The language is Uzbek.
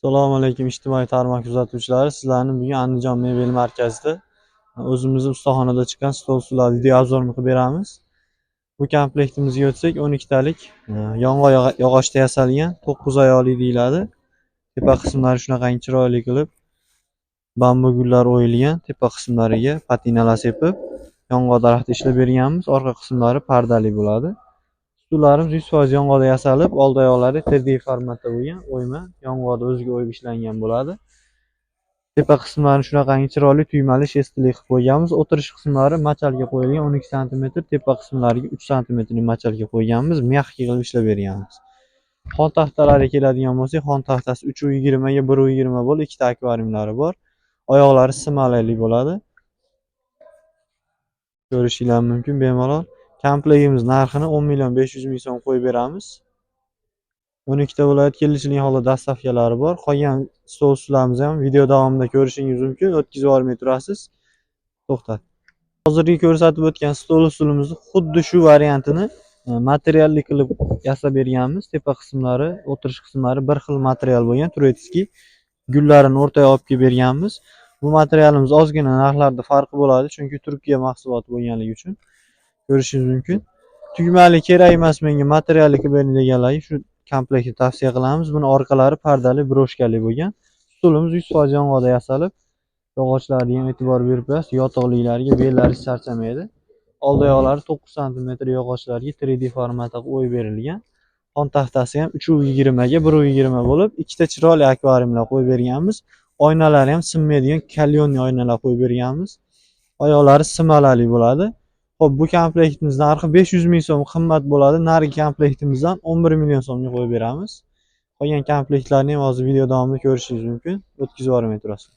Assalomu alaykum ijtimoiy tarmoq kuzatuvchilari. Sizlarni bugun Andijon mebel markazida o'zimizning ustaxonada chiqqan stol stullar video obzorini qilib beramiz. Bu komplektimizga o'tsak, 12 talik yong'oq yog'ochda yasalgan 9 oyoqli deyiladi. Tepa qismlari shunaqangi chiroyli qilib bambu gullar o'yilgan, tepa qismlariga patinalar sepib yong'oq daraxti ishlab berganmiz. Orqa qismlari pardali bo'ladi. Stullarimiz 100% yong'oqda yasalib, old oyoqlari 3D formatda bo'lgan, o'yma, yong'oqda o'ziga o'yib ishlangan bo'ladi. Tepa qismlarini shunaqangi chiroyli tuymali shestli qilib qo'yganmiz. O'tirish qismlari machalga qo'yilgan 12 sm, tepa qismlariga 3 sm machalga qo'yganmiz, mягкий qilib ishlab berganmiz. Xon taxtalariga keladigan bo'lsak, xon taxtasi 320 ga 120 bo'lib, ikkita akvariumlari bor. Oyoqlari simalali bo'ladi. Ko'rishingiz mumkin bemalol. Komplektimiz narxini 10.500.000 so'm qo'yib beramiz. 12 ta viloyat kelishilgan holda dastavkalari bor. Qolgan stol stullarimizni ham video davomida ko'rishingiz mumkin. O'tkazib olmay turasiz. To'xtat. Hozirgi ko'rsatib o'tgan stol stulimizni xuddi shu variantini materialli qilib yasab berganmiz. Tepa qismlari, o'tirish qismlari bir xil material bo'lgan. Turetskiy gullarini o'rtaga olib kelib berganmiz. Bu materialimiz ozgina narxlarda farqi bo'ladi, chunki Turkiya mahsuloti bo'lganligi uchun. Ko'rishingiz mumkin. Tugmali kerak emas menga, materialli qilib bering deganlarga shu komplektni tavsiya qilamiz. Buni orqalari pardali, broshkali bo'lgan. Stulimiz 100% yong'oqda yasalib, yog'ochlariga ham e'tibor berib qo'yasiz. Yotoqliklariga bellari charchamaydi. Old oyoqlari 9 sm yog'ochlarga 3D formatda o'yib berilgan. Xon taxtasi ham 320 ga 120 bo'lib, ikkita chiroyli akvariumlar qo'yib berganmiz. Oynalari ham sinmaydigan kalyonli oynalar qo'yib berganmiz. Oyoqlari simalali bo'ladi. Xo'p, bu komplektimiz narxi 500.000 so'm qimmat bo'ladi. Narigi komplektimizdan 11 million so'mga qo'yib beramiz. Qolgan komplektlarni ham hozir video davomida ko'rishingiz mumkin. O'tkazib yubormay turasiz.